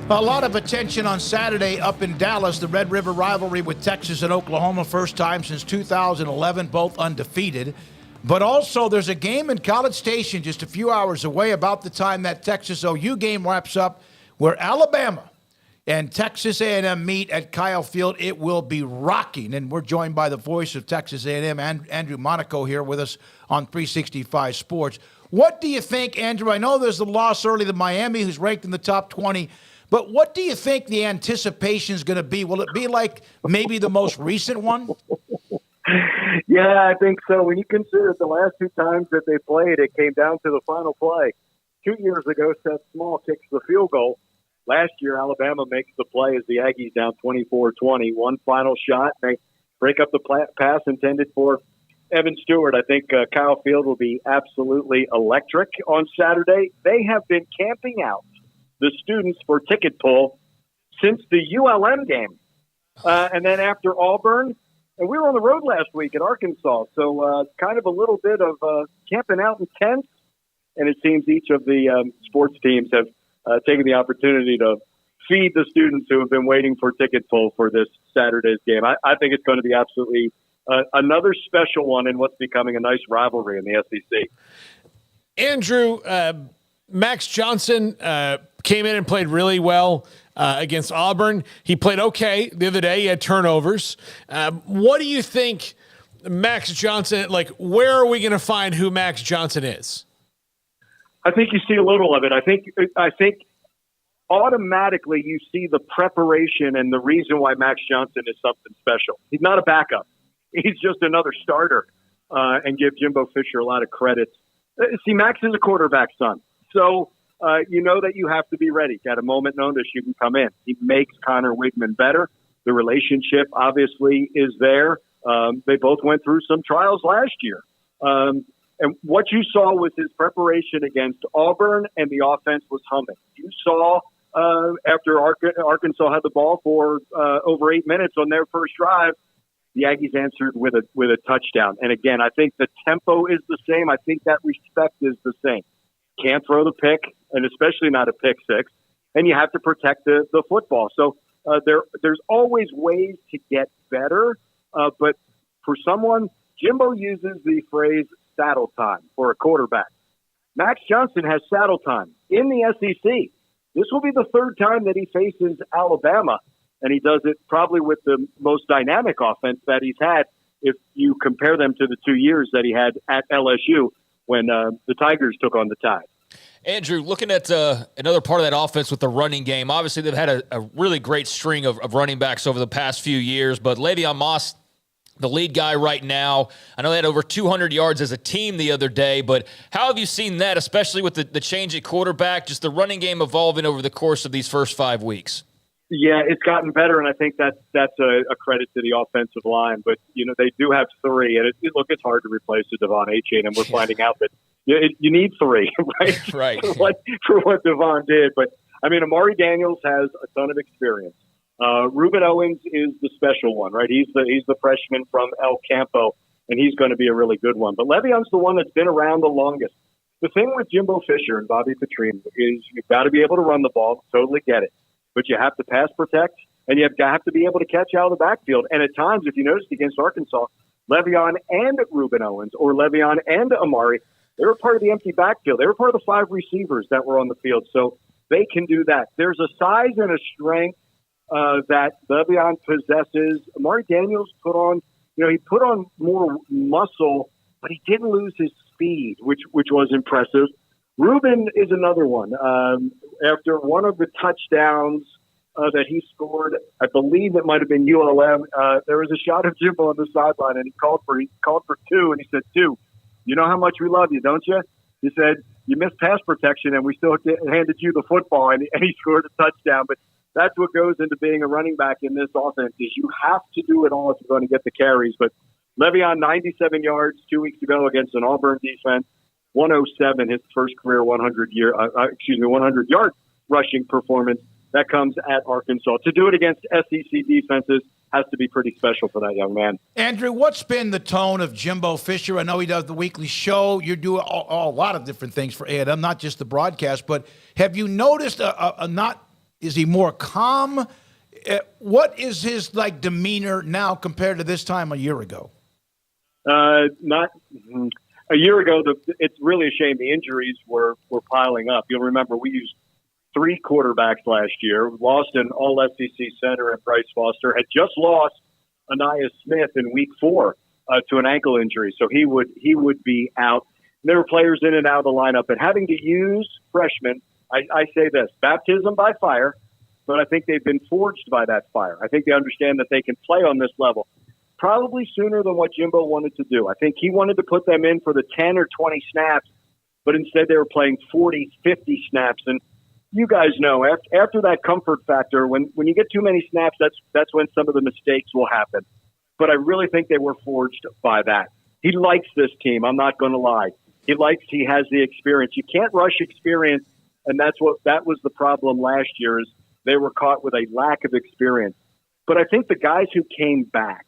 A lot of attention on Saturday up in Dallas, the Red River rivalry with Texas and Oklahoma, first time since 2011, both undefeated. But also there's a game in College Station just a few hours away about the time that Texas OU game wraps up where Alabama and Texas A&M meet at Kyle Field. It will be rocking, and we're joined by the voice of Texas A&M, Andrew Monaco, here with us on 365 Sports. What do you think, Andrew? I know there's the loss early to Miami, who's ranked in the top 20. But what do you think the anticipation is going to be? Will it be like maybe the most recent one? Yeah, I think so. When you consider the last two times that they played, it came down to the final play. 2 years ago, Seth Small kicks the field goal. Last year, Alabama makes the play as the Aggies down 24-20. One final shot. They break up the pass intended for Evan Stewart. I think Kyle Field will be absolutely electric on Saturday. They have been camping out the students for ticket pull since the ULM game. And then after Auburn, and we were on the road last week at Arkansas, so kind of a little bit of camping out in tents. And it seems each of the sports teams have taken the opportunity to feed the students who have been waiting for ticket pull for this Saturday's game. I think it's going to be absolutely another special one in what's becoming a nice rivalry in the SEC. Andrew, Max Johnson came in and played really well against Auburn. He played okay the other day. He had turnovers. What do you think Max Johnson, like, where are we going to find who Max Johnson is? I think you see a little of it. I think automatically you see the preparation and the reason why Max Johnson is something special. He's not a backup. He's just another starter, and give Jimbo Fisher a lot of credit. See, Max is a quarterback's son. So you know that you have to be ready. At a moment notice, you can come in. He makes Connor Wigman better. The relationship, obviously, is there. They both went through some trials last year. And what you saw was his preparation against Auburn, and the offense was humming. You saw after Arkansas had the ball for over 8 minutes on their first drive, the Aggies answered with a touchdown. And again, I think the tempo is the same. I think that respect is the same. Can't throw the pick, and especially not a pick six, and you have to protect the football. So there's always ways to get better, but for someone, Jimbo uses the phrase saddle time for a quarterback. Max Johnson has saddle time in the SEC. This will be the third time that he faces Alabama, and he does it probably with the most dynamic offense that he's had if you compare them to the 2 years that he had at LSU when the Tigers took on the Tide. Andrew, looking at another part of that offense with the running game, obviously they've had a really great string of running backs over the past few years, but Le'Veon Moss, the lead guy right now, I know they had over 200 yards as a team the other day, but how have you seen that, especially with the change at quarterback, just the running game evolving over the course of these first 5 weeks? Yeah, it's gotten better, and I think that's a credit to the offensive line. But, you know, they do have three, and it's hard to replace the Devon A-Chain, and we're finding out that you need three, right? Right. for what Devon did. But, I mean, Amari Daniels has a ton of experience. Ruben Owens is the special one, right? He's the freshman from El Campo, and he's going to be a really good one. But Le'Veon's the one that's been around the longest. The thing with Jimbo Fisher and Bobby Petrino is you've got to be able to run the ball, totally get it. But you have to pass protect, and you have to be able to catch out of the backfield. And at times, if you noticed against Arkansas, Le'Veon and Ruben Owens, or Le'Veon and Amari, they were part of the empty backfield. They were part of the 5 receivers that were on the field. So they can do that. There's a size and a strength that Le'Veon possesses. Amari Daniels put on more muscle, but he didn't lose his speed, which was impressive. Ruben is another one. After one of the touchdowns that he scored, I believe it might have been ULM, there was a shot of Jimbo on the sideline, and he called for 2, and he said, 2, you know how much we love you, don't you? He said, you missed pass protection, and we still handed you the football, and he scored a touchdown. But that's what goes into being a running back in this offense, is you have to do it all if you're going to get the carries. But Le'Veon, 97 yards 2 weeks ago against an Auburn defense. 107, his first career 100-yard rushing performance. That comes at Arkansas. To do it against SEC defenses has to be pretty special for that young man. Andrew, what's been the tone of Jimbo Fisher? I know he does the weekly show. You do a lot of different things for A&M, not just the broadcast. But have you noticed Is he more calm? What is his demeanor now compared to this time a year ago? Not a year ago. It's really a shame. The injuries were piling up. You'll remember we used 3 quarterbacks last year. Lost an All-SEC center at Bryce Foster. Had just lost Anaya Smith in week 4 to an ankle injury, so he would be out. And there were players in and out of the lineup, and having to use freshmen. I say this: baptism by fire. But I think they've been forged by that fire. I think they understand that they can play on this level probably sooner than what Jimbo wanted to do. I think he wanted to put them in for the 10 or 20 snaps, but instead they were playing 40, 50 snaps. And you guys know, after that comfort factor, when you get too many snaps, that's when some of the mistakes will happen. But I really think they were forged by that. He likes this team. I'm not going to lie. He has the experience. You can't rush experience, and that was the problem last year is they were caught with a lack of experience. But I think the guys who came back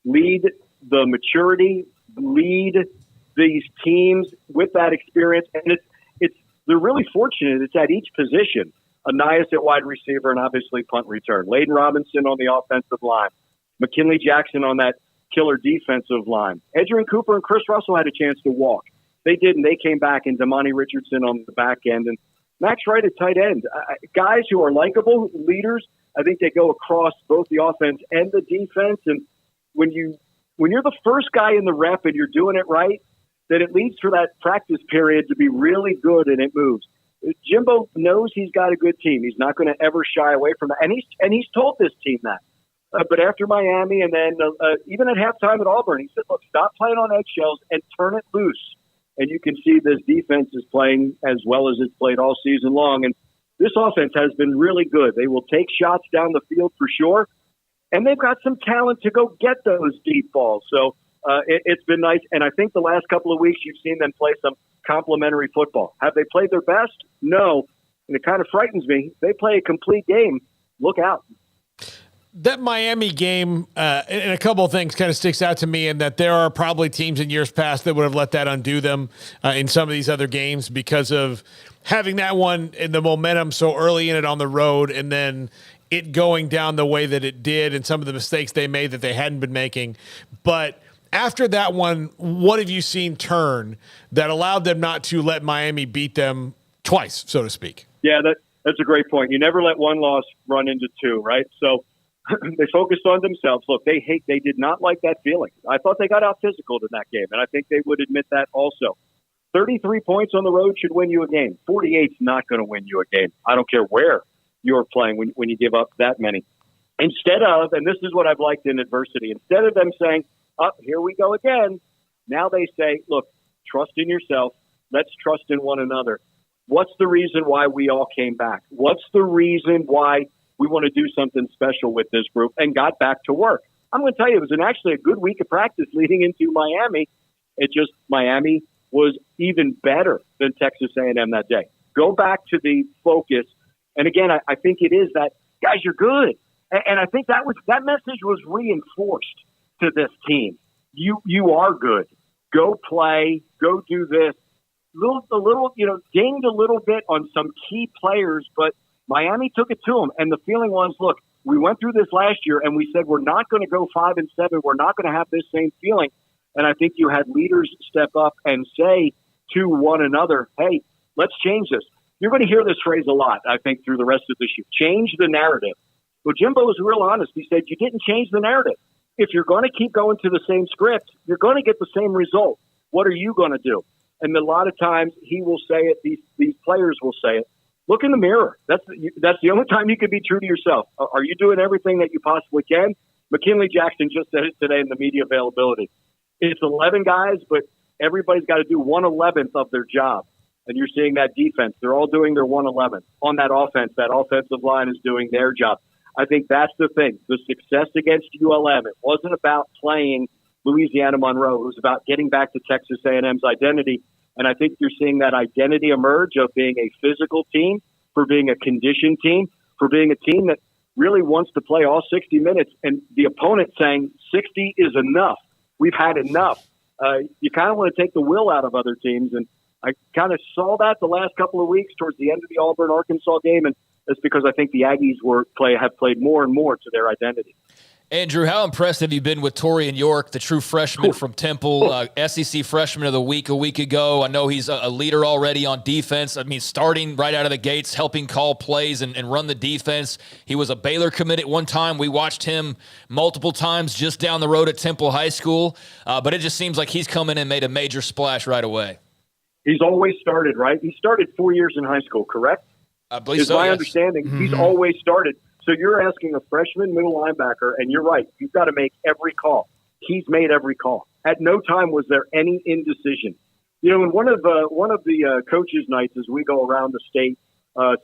lead the maturity, lead these teams with that experience. And they're really fortunate. It's at each position. Anias at wide receiver and obviously punt return. Layden Robinson on the offensive line. McKinley Jackson on that killer defensive line. Edgerrin Cooper and Chris Russell had a chance to walk. They didn't. They came back, and Damani Richardson on the back end. And Max Wright at tight end. Guys who are likable leaders, I think they go across both the offense and the defense. And when you're the first guy in the rep and you're doing it right, then it leads for that practice period to be really good and it moves. Jimbo knows he's got a good team. He's not going to ever shy away from that. And he's told this team that. But after Miami and then even at halftime at Auburn, he said, look, stop playing on eggshells and turn it loose. And you can see this defense is playing as well as it's played all season long. And this offense has been really good. They will take shots down the field for sure. And they've got some talent to go get those deep balls. So it's been nice. And I think the last couple of weeks you've seen them play some complimentary football. Have they played their best? No. And it kind of frightens me. If they play a complete game, look out. That Miami game, and a couple of things kind of sticks out to me in that there are probably teams in years past that would have let that undo them in some of these other games because of having that one and the momentum so early in it on the road and then it going down the way that it did and some of the mistakes they made that they hadn't been making. But after that one, what have you seen turn that allowed them not to let Miami beat them twice, so to speak? Yeah, that's a great point. You never let one loss run into two, right? So they focused on themselves. Look, they did not like that feeling. I thought they got out physical in that game, and I think they would admit that also. 33 points on the road should win you a game. 48 is not going to win you a game. I don't care where you're playing when you give up that many. Instead of, and this is what I've liked in adversity, instead of them saying, oh, here we go again, now they say, look, trust in yourself. Let's trust in one another. What's the reason why we all came back? What's the reason why we want to do something special with this group and got back to work? I'm going to tell you, it was actually a good week of practice leading into Miami. Miami was even better than Texas A&M that day. Go back to the focus. And again, I think it is that, guys, you're good. And I think that message was reinforced to this team. You are good. Go play. Go do this. Dinged a little bit on some key players, but Miami took it to them. And the feeling was, look, we went through this last year and we said we're not going to go 5-7. We're not going to have this same feeling. And I think you had leaders step up and say to one another, hey, let's change this. You're going to hear this phrase a lot, I think, through the rest of this year. Change the narrative. Well, Jimbo was real honest. He said, you didn't change the narrative. If you're going to keep going to the same script, you're going to get the same result. What are you going to do? And a lot of times he will say it, these players will say it. Look in the mirror. That's the only time you can be true to yourself. Are you doing everything that you possibly can? McKinley Jackson just said it today in the media availability. It's 11 guys, but everybody's got to do 1/11th of their job. And you're seeing that defense. They're all doing their 1/11th. On that offense, that offensive line is doing their job. I think that's the thing. The success against ULM, it wasn't about playing Louisiana Monroe. It was about getting back to Texas A&M's identity. And I think you're seeing that identity emerge of being a physical team, for being a conditioned team, for being a team that really wants to play all 60 minutes. And the opponent saying 60 is enough. We've had enough. You kind of want to take the will out of other teams. And I kind of saw that the last couple of weeks towards the end of the Auburn-Arkansas game. And That's because I think the Aggies have played more and more to their identity. Andrew, how impressed have you been with Torian York, the true freshman from Temple, SEC Freshman of the Week a week ago? I know he's a leader already on defense. I mean, starting right out of the gates, helping call plays and run the defense. He was a Baylor commit at one time. We watched him multiple times just down the road at Temple High School, but it just seems like he's come in and made a major splash right away. He's always started, right? He started 4 years in high school, correct? I believe is so, my yes. understanding. He's always started. So you're asking a freshman middle linebacker, and you're right. You've got to make every call. He's made every call. At no time was there any indecision. You know, in one of the coaches' nights as we go around the state,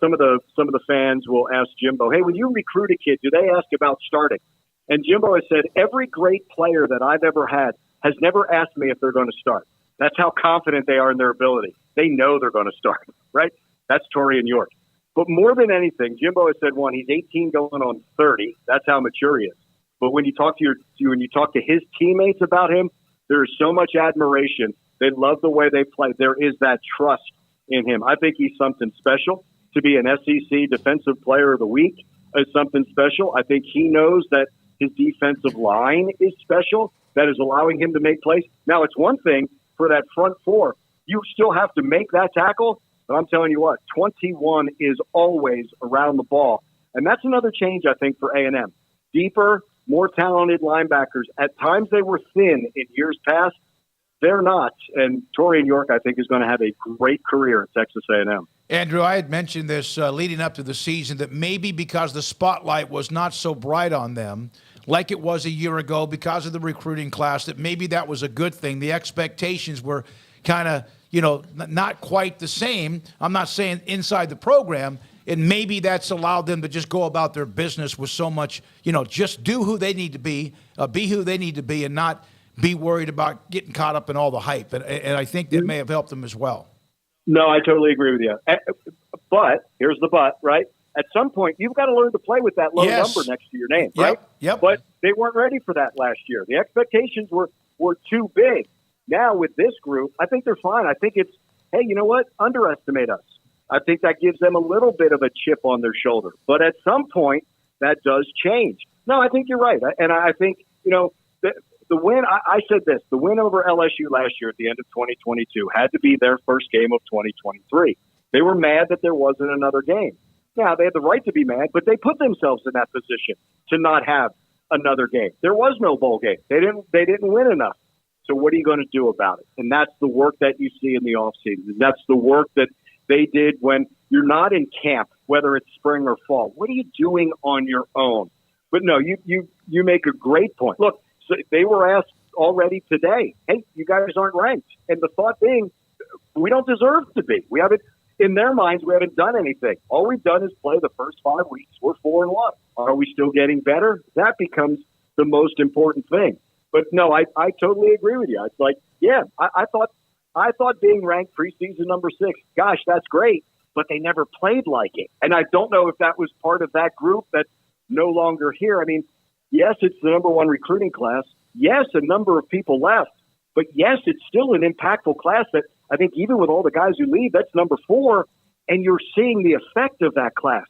some of the fans will ask Jimbo, "Hey, when you recruit a kid, do they ask about starting?" And Jimbo has said, "Every great player that I've ever had has never asked me if they're going to start." That's how confident they are in their ability. They know they're going to start, right? That's Torian York. But more than anything, Jimbo has said, he's 18 going on 30. That's how mature he is. But when you talk to his teammates about him, there is so much admiration. They love the way they play. There is that trust in him. I think he's something special. To be an SEC Defensive Player of the Week is something special. I think he knows that his defensive line is special. That is allowing him to make plays. Now, it's one thing for that front four. You still have to make that tackle. But I'm telling you what, 21 is always around the ball. And that's another change, I think, for A&M. Deeper, more talented linebackers. At times they were thin in years past. They're not. And Torian York, I think, is going to have a great career at Texas A&M. Andrew, I had mentioned this leading up to the season, that maybe because the spotlight was not so bright on them like it was a year ago because of the recruiting class, that maybe that was a good thing. The expectations were kind of, not quite the same. I'm not saying inside the program, and maybe that's allowed them to just go about their business with so much, just do who they need to be who they need to be, and not be worried about getting caught up in all the hype. And I think that may have helped them as well. No, I totally agree with you. But here's the but, right? At some point, you've got to learn to play with that low number next to your name, right? Yep. But they weren't ready for that last year. The expectations were too big. Now with this group, I think they're fine. I think it's, hey, you know what? Underestimate us. I think that gives them a little bit of a chip on their shoulder. But at some point, that does change. No, I think you're right. And I think, the win, I said this, the win over LSU last year at the end of 2022 had to be their first game of 2023. They were mad that there wasn't another game. Now, they had the right to be mad, but they put themselves in that position to not have another game. There was no bowl game. They didn't win enough. So what are you going to do about it? And that's the work that you see in the offseason. That's the work that they did when you're not in camp, whether it's spring or fall. What are you doing on your own? But no, you make a great point. Look, so they were asked already today, hey, you guys aren't ranked. And the thought being, we don't deserve to be. We haven't, in their minds, we haven't done anything. All we've done is play the first 5 weeks. We're 4-1. Are we still getting better? That becomes the most important thing. But no, I totally agree with you. It's like, yeah, I thought being ranked preseason number 6, gosh, that's great, but they never played like it. And I don't know if that was part of that group that's no longer here. I mean, yes, it's the number 1 recruiting class. Yes, a number of people left. But yes, it's still an impactful class that I think even with all the guys who leave, that's number 4. And you're seeing the effect of that class.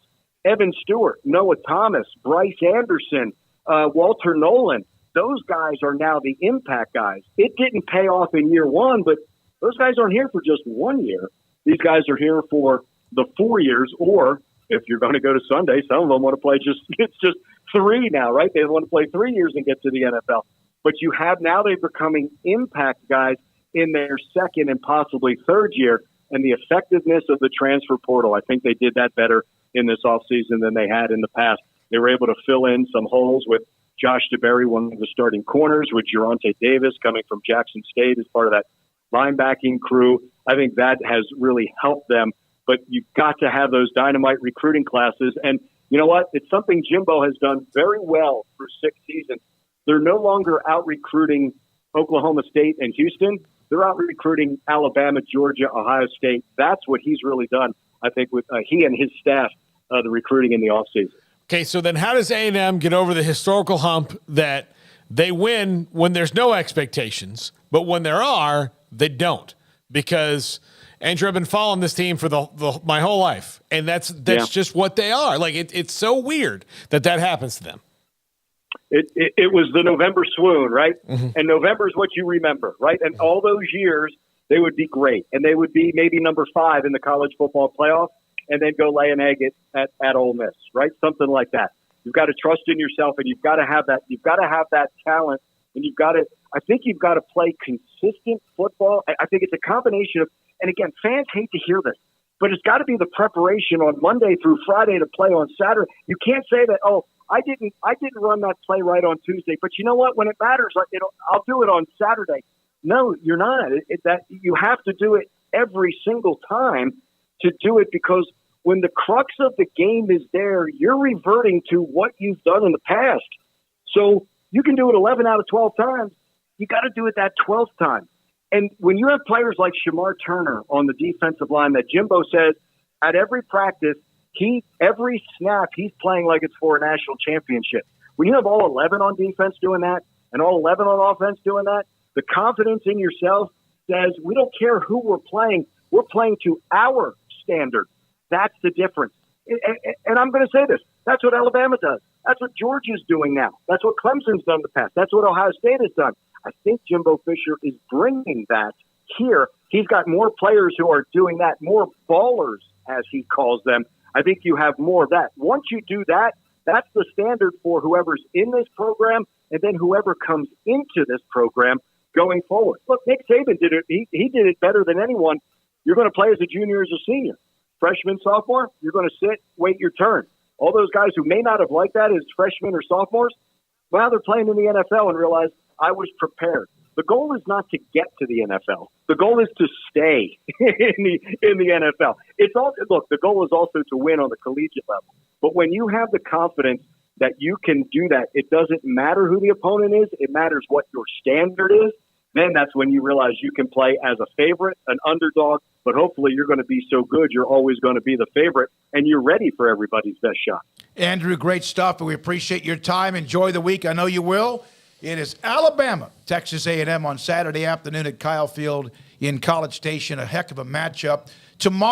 Evan Stewart, Noah Thomas, Bryce Anderson, Walter Nolan. Those guys are now the impact guys. It didn't pay off in year 1, but those guys aren't here for just 1 year. These guys are here for the 4 years, or if you're going to go to Sunday, some of them want to play it's just 3 now, right? They want to play 3 years and get to the NFL. But you have now they're becoming impact guys in their second and possibly third year, and the effectiveness of the transfer portal, I think they did that better in this offseason than they had in the past. They were able to fill in some holes with Josh DeBerry, one of the starting corners, with Geronte Davis coming from Jackson State as part of that linebacking crew. I think that has really helped them. But you've got to have those dynamite recruiting classes. And you know what? It's something Jimbo has done very well for 6 seasons. They're no longer out recruiting Oklahoma State and Houston. They're out recruiting Alabama, Georgia, Ohio State. That's what he's really done, I think, with he and his staff, the recruiting in the offseason. Okay, so then how does A&M get over the historical hump that they win when there's no expectations, but when there are, they don't? Because Andrew, I've been following this team for my whole life, and that's just what they are. Like it's so weird that happens to them. It was the November swoon, right? Mm-hmm. And November is what you remember, right? And all those years, they would be great. And they would be maybe number 5 in the college football playoff and then go lay an egg at Ole Miss, right? Something like that. You've got to trust in yourself, and you've got to have that. You've got to have that talent, and I think you've got to play consistent football. I think it's a combination of, and again, fans hate to hear this, but it's got to be the preparation on Monday through Friday to play on Saturday. You can't say that, I didn't run that play right on Tuesday, but you know what? When it matters, I'll do it on Saturday. No, you're not. That you have to do it every single time to do it, because when the crux of the game is there, you're reverting to what you've done in the past. So you can do it 11 out of 12 times. You got to do it that 12th time. And when you have players like Shamar Turner on the defensive line that Jimbo says at every practice, every snap, he's playing like it's for a national championship. When you have all 11 on defense doing that and all 11 on offense doing that, the confidence in yourself says, we don't care who we're playing to our standard. That's the difference. And I'm going to say this. That's what Alabama does. That's what Georgia's doing now. That's what Clemson's done in the past. That's what Ohio State has done. I think Jimbo Fisher is bringing that here. He's got more players who are doing that, more ballers, as he calls them. I think you have more of that. Once you do that, that's the standard for whoever's in this program and then whoever comes into this program going forward. Look, Nick Saban did it. He did it better than anyone. You're going to play as a junior, as a senior. Freshman, sophomore, you're going to sit, wait your turn. All those guys who may not have liked that as freshmen or sophomores, well, they're playing in the NFL and realize I was prepared. The goal is not to get to the NFL. The goal is to stay in the NFL. Look, the goal is also to win on the collegiate level. But when you have the confidence that you can do that, it doesn't matter who the opponent is. It matters what your standard is. Then that's when you realize you can play as a favorite, an underdog, but hopefully you're going to be so good you're always going to be the favorite, and you're ready for everybody's best shot. Andrew, great stuff, and we appreciate your time. Enjoy the week. I know you will. It is Alabama, Texas A&M on Saturday afternoon at Kyle Field in College Station. A heck of a matchup. Tomorrow.